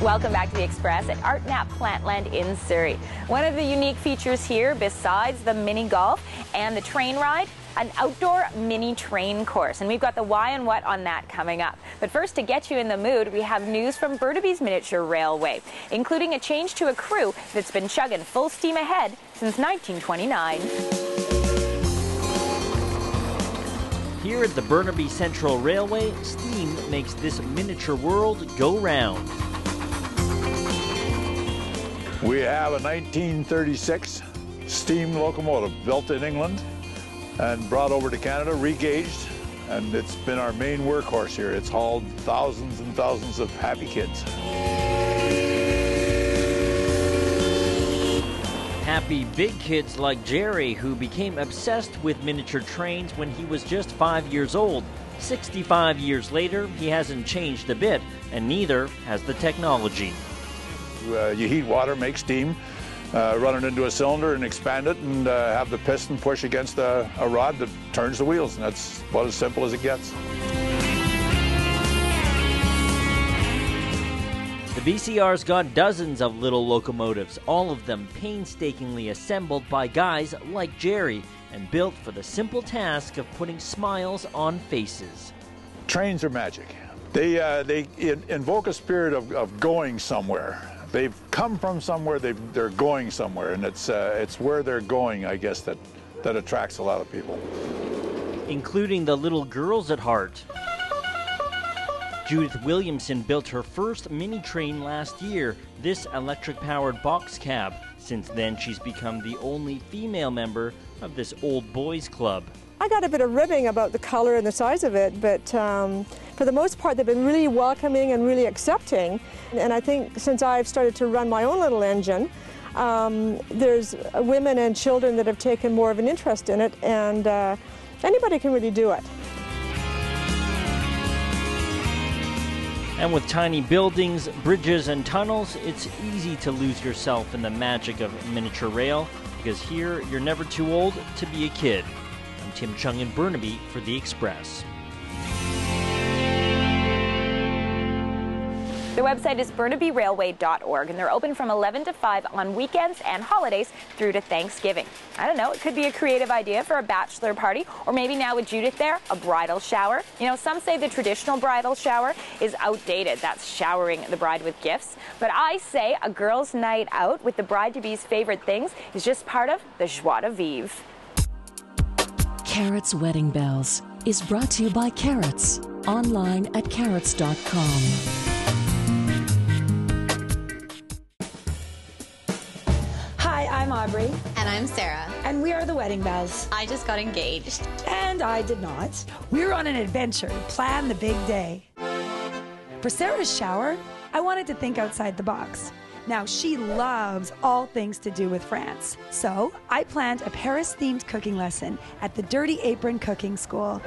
Welcome back to The Express at Art Knapp Plantland in Surrey. One of the unique features here, besides the mini golf and the train ride, an outdoor mini train course. And we've got the why and what on that coming up. But first, to get you in the mood, we have news from Burnaby's Miniature Railway, including a change to a crew that's been chugging full steam ahead since 1929. Here at the Burnaby Central Railway, steam makes this miniature world go round. We have a 1936 steam locomotive built in England and brought over to Canada, regauged, and it's been our main workhorse here. It's hauled thousands and thousands of happy kids. Happy big kids like Jerry, who became obsessed with miniature trains when he was just 5 years old. 65 years later, he hasn't changed a bit, and neither has the technology. You heat water, make steam, run it into a cylinder and expand it, and have the piston push against a rod that turns the wheels, and that's about as simple as it gets. The VCR's got dozens of little locomotives, all of them painstakingly assembled by guys like Jerry and built for the simple task of putting smiles on faces. Trains are magic. They invoke a spirit of going somewhere. They've come from somewhere, they're going somewhere, and it's where they're going, I guess, that attracts a lot of people. Including the little girls at heart. Judith Williamson built her first mini train last year, this electric-powered box cab. Since then, she's become the only female member of this old boys club. I got a bit of ribbing about the color and the size of it, but for the most part they've been really welcoming and really accepting. And I think since I've started to run my own little engine, there's women and children that have taken more of an interest in it, and anybody can really do it. And with tiny buildings, bridges, and tunnels, it's easy to lose yourself in the magic of miniature rail, because here you're never too old to be a kid. I'm Tim Chung in Burnaby for The Express. The website is burnabyrailway.org, and they're open from 11 to 5 on weekends and holidays through to Thanksgiving. I don't know, it could be a creative idea for a bachelor party, or maybe now with Judith there, a bridal shower. You know, some say the traditional bridal shower is outdated. That's showering the bride with gifts. But I say a girl's night out with the bride-to-be's favorite things is just part of the joie de vivre. Carrots Wedding Bells is brought to you by Carrots, online at carrots.com. Hi, I'm Aubrey. And I'm Sarah. And we are the Wedding Bells. I just got engaged. And I did not. We're on an adventure to plan the big day. For Sarah's shower, I wanted to think outside the box. Now, she loves all things to do with France. So I planned a Paris-themed cooking lesson at the Dirty Apron Cooking School.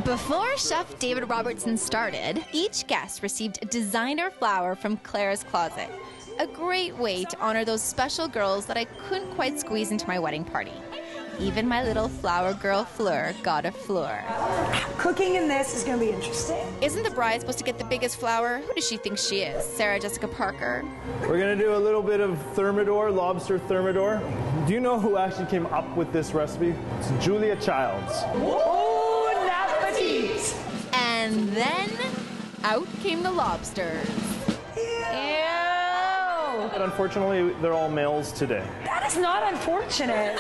Before Chef David Robertson started, each guest received a designer flower from Claire's Closet. A great way to honor those special girls that I couldn't quite squeeze into my wedding party. Even my little flower girl Fleur got a fleur. Cooking in this is going to be interesting. Isn't the bride supposed to get the biggest flower? Who does she think she is? Sarah Jessica Parker? We're going to do a little bit of thermidor, lobster thermidor. Do you know who actually came up with this recipe? It's Julia Childs. Bon appetit! And then out came the lobsters. But unfortunately, they're all males today. That is not unfortunate.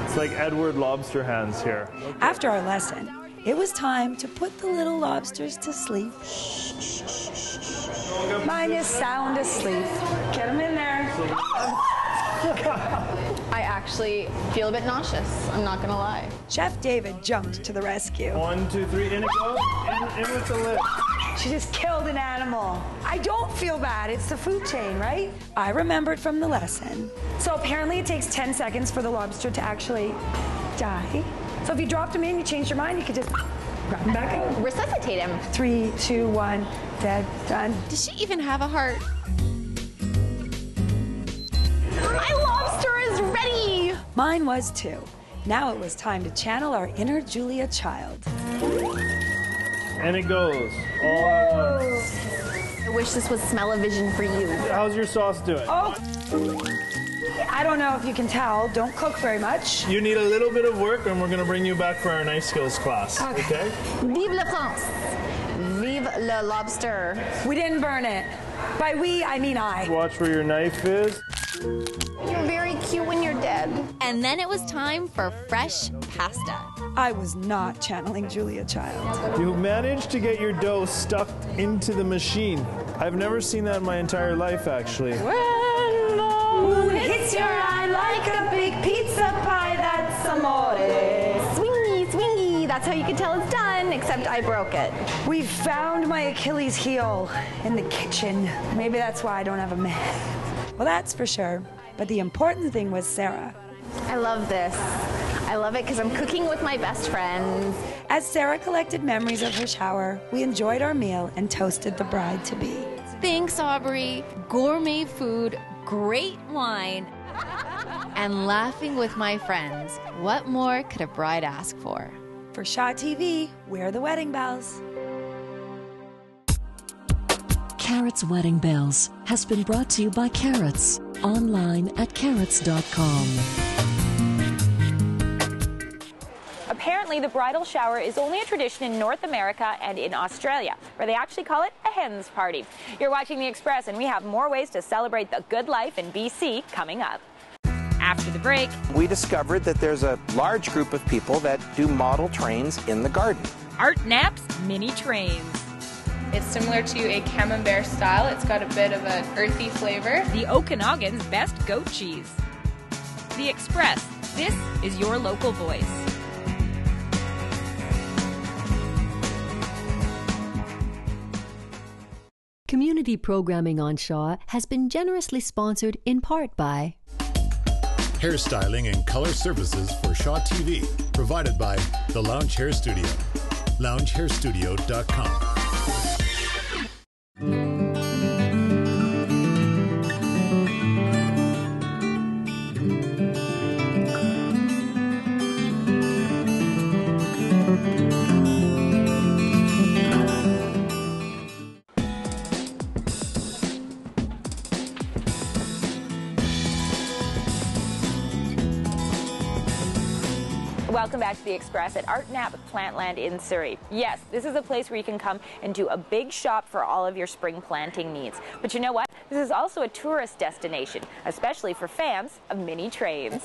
It's like Edward Lobster Hands here. After our lesson, it was time to put the little lobsters to sleep. Mine is sound asleep. Get them in there. I actually feel a bit nauseous, I'm not gonna lie. Chef David jumped to the rescue. 1, 2, 3, in it goes. In with the lid. She just killed an animal. I don't feel bad. It's the food chain, right? I remembered from the lesson. So apparently it takes 10 seconds for the lobster to actually die. So if you dropped him in, you changed your mind, you could just grab him back out. Resuscitate him. 3, 2, 1, dead, done. Does she even have a heart? My lobster is ready! Mine was too. Now it was time to channel our inner Julia Child. And it goes all at once. I wish this was smell-o-vision for you. How's your sauce doing? Oh, I don't know if you can tell. Don't cook very much. You need a little bit of work, and we're going to bring you back for our knife skills class. Okay? Vive la France. Vive le lobster. We didn't burn it. By we, I mean I. Watch where your knife is. You're very cute when you're dead. And then it was time for fresh pasta. I was not channeling Julia Child. You managed to get your dough stuck into the machine. I've never seen that in my entire life, actually. When the moon hits your eye like a big pizza pie, that's amore. Swingy, swingy. That's how you can tell it's done, except I broke it. We found my Achilles heel in the kitchen. Maybe that's why I don't have a man. Well, that's for sure. But the important thing was Sarah. I love this. I love it because I'm cooking with my best friends. As Sarah collected memories of her shower, we enjoyed our meal and toasted the bride-to-be. Thanks, Aubrey. Gourmet food, great wine, and laughing with my friends. What more could a bride ask for? For Shaw TV, we're the wedding bells. Carrots Wedding Bells has been brought to you by Carrots, online at carrots.com. Apparently, the bridal shower is only a tradition in North America and in Australia, where they actually call it a hen's party. You're watching The Express, and we have more ways to celebrate the good life in BC coming up. After the break, we discovered that there's a large group of people that do model trains in the garden. Art Knapp's mini trains. It's similar to a camembert style. It's got a bit of an earthy flavor. The Okanagan's best goat cheese. The Express. This is your local voice. Community programming on Shaw has been generously sponsored in part by hairstyling and color services for Shaw TV, provided by the Lounge Hair Studio, loungehairstudio.com. Welcome back to The Express at Art Knapp Plantland in Surrey. Yes, this is a place where you can come and do a big shop for all of your spring planting needs. But you know what? This is also a tourist destination, especially for fans of mini trains.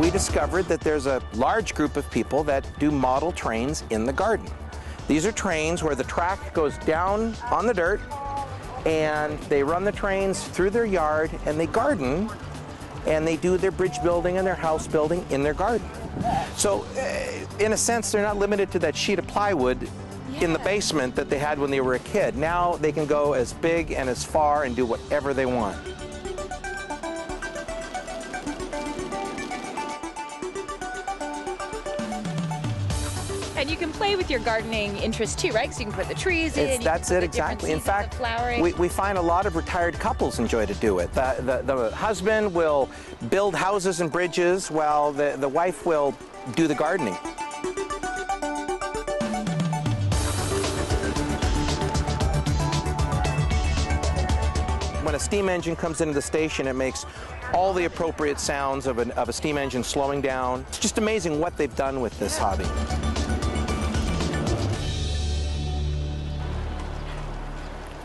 We discovered that there's a large group of people that do model trains in the garden. These are trains where the track goes down on the dirt and they run the trains through their yard and they garden and they do their bridge building and their house building in their garden. So in a sense, they're not limited to that sheet of plywood in the basement that they had when they were a kid. Now they can go as big and as far and do whatever they want. And you can play with your gardening interest too, right? So you can put the trees in. That's it, exactly. In fact, we find a lot of retired couples enjoy to do it. The husband will build houses and bridges while the wife will do the gardening. When a steam engine comes into the station, it makes all the appropriate sounds of a steam engine slowing down. It's just amazing what they've done with this hobby.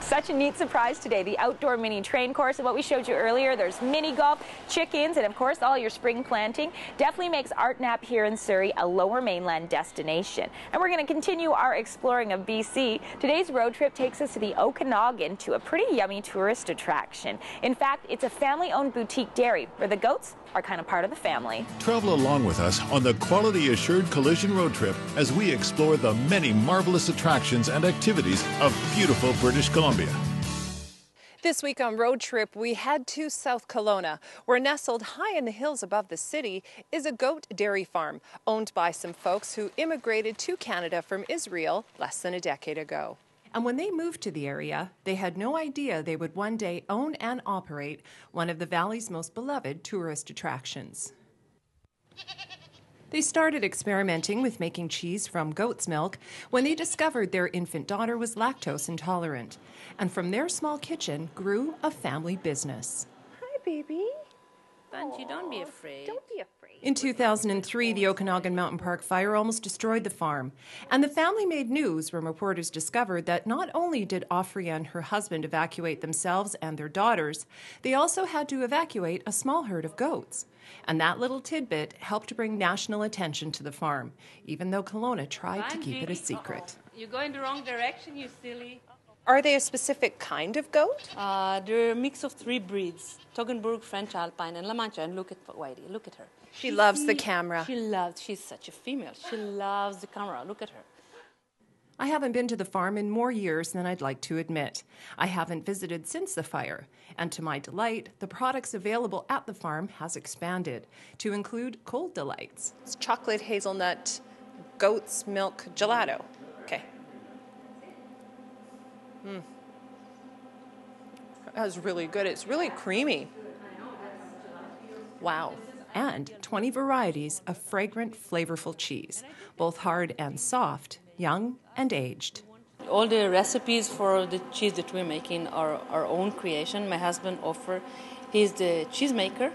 Such a neat surprise today, the outdoor mini train course. And what we showed you earlier, there's mini golf, chickens, and of course all your spring planting. Definitely makes Art Knapp here in Surrey a lower mainland destination. And we're going to continue our exploring of BC. Today's road trip takes us to the Okanagan to a pretty yummy tourist attraction. In fact, it's a family-owned boutique dairy where the goats are kind of part of the family. Travel along with us on the Quality Assured Collision Road Trip as we explore the many marvelous attractions and activities of beautiful British Columbia. This week on Road Trip, we head to South Kelowna, where nestled high in the hills above the city is a goat dairy farm owned by some folks who immigrated to Canada from Israel less than a decade ago. And when they moved to the area, they had no idea they would one day own and operate one of the valley's most beloved tourist attractions. They started experimenting with making cheese from goat's milk when they discovered their infant daughter was lactose intolerant. And from their small kitchen grew a family business. Hi, baby. Bungie, don't be afraid. Don't be afraid. In 2003, the Okanagan Mountain Park fire almost destroyed the farm. And the family made news when reporters discovered that not only did Offrey and her husband evacuate themselves and their daughters, they also had to evacuate a small herd of goats. And that little tidbit helped bring national attention to the farm, even though Kelowna tried to keep it a secret. You're going the wrong direction, you silly. Are they a specific kind of goat? They're a mix of 3 breeds, Toggenburg, French Alpine, and La Mancha. And look at Whitey, look at her. She loves the camera. She's such a female. She loves the camera. Look at her. I haven't been to the farm in more years than I'd like to admit. I haven't visited since the fire, and to my delight, the products available at the farm has expanded to include cold delights. It's chocolate hazelnut goat's milk gelato. Okay. That's really good. It's really creamy. Wow. And 20 varieties of fragrant, flavorful cheese, both hard and soft, young and aged. All the recipes for the cheese that we're making are our own creation. My husband, Offer, he's the cheesemaker,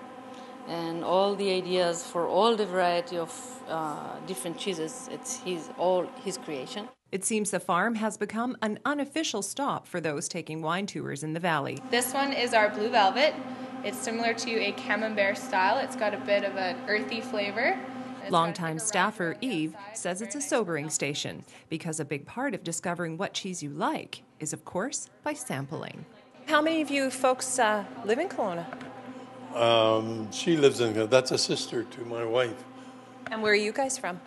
and all the ideas for all the variety of different cheeses, it's all his creation. It seems the farm has become an unofficial stop for those taking wine tours in the valley. This one is our Blue Velvet. It's similar to a Camembert style. It's got a bit of an earthy flavor. Longtime staffer Eve says it's a sobering station because a big part of discovering what cheese you like is, of course, by sampling. How many of you folks live in Kelowna? She lives in, that's a sister to my wife. And where are you guys from?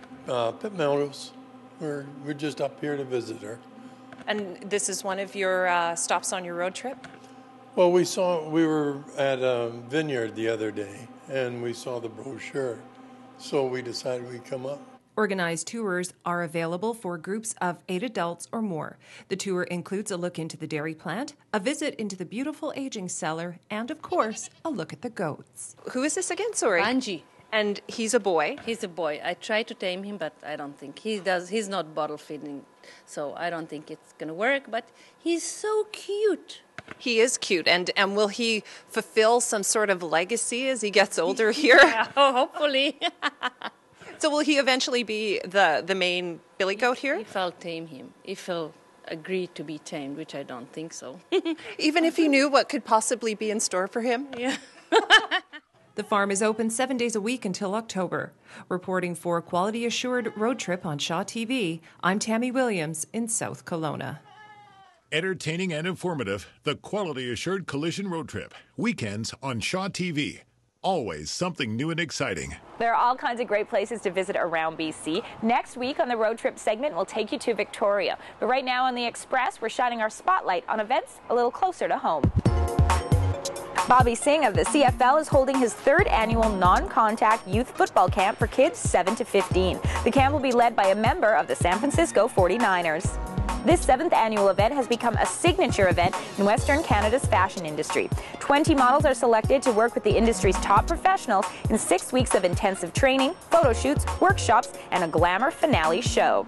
Pitt Melrose. We're just up here to visit her. And this is one of your stops on your road trip? Well, we were at a vineyard the other day, and we saw the brochure, so we decided we'd come up. Organized tours are available for groups of 8 adults or more. The tour includes a look into the dairy plant, a visit into the beautiful aging cellar, and, of course, a look at the goats. Who is this again, sorry? Bungie. And he's a boy? He's a boy. I try to tame him, but I don't think he does. He's not bottle feeding, so I don't think it's going to work, but he's so cute. He is cute, and will he fulfill some sort of legacy as he gets older here? Yeah, hopefully. So will he eventually be the main billy goat here? If I'll tame him, if he'll agree to be tamed, which I don't think so. Even if you knew what could possibly be in store for him? Yeah. The farm is open 7 days a week until October. Reporting for Quality Assured Road Trip on Shaw TV, I'm Tamie Williams in South Kelowna. Entertaining and informative, the Quality Assured Collision Road Trip. Weekends on Shaw TV. Always something new and exciting. There are all kinds of great places to visit around BC. Next week on the road trip segment, we'll take you to Victoria. But right now on the Express, we're shining our spotlight on events a little closer to home. Bobby Singh of the CFL is holding his 3rd annual non-contact youth football camp for kids 7 to 15. The camp will be led by a member of the San Francisco 49ers. This 7th annual event has become a signature event in Western Canada's fashion industry. 20 models are selected to work with the industry's top professionals in 6 weeks of intensive training, photo shoots, workshops, and a glamour finale show.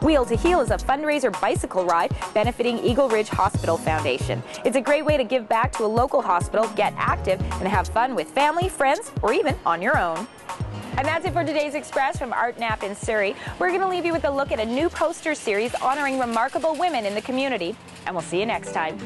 Wheel to Heel is a fundraiser bicycle ride benefiting Eagle Ridge Hospital Foundation. It's a great way to give back to a local hospital, get active, and have fun with family, friends, or even on your own. And that's it for today's Express from Art Knapp in Surrey. We're going to leave you with a look at a new poster series honoring remarkable women in the community. And we'll see you next time.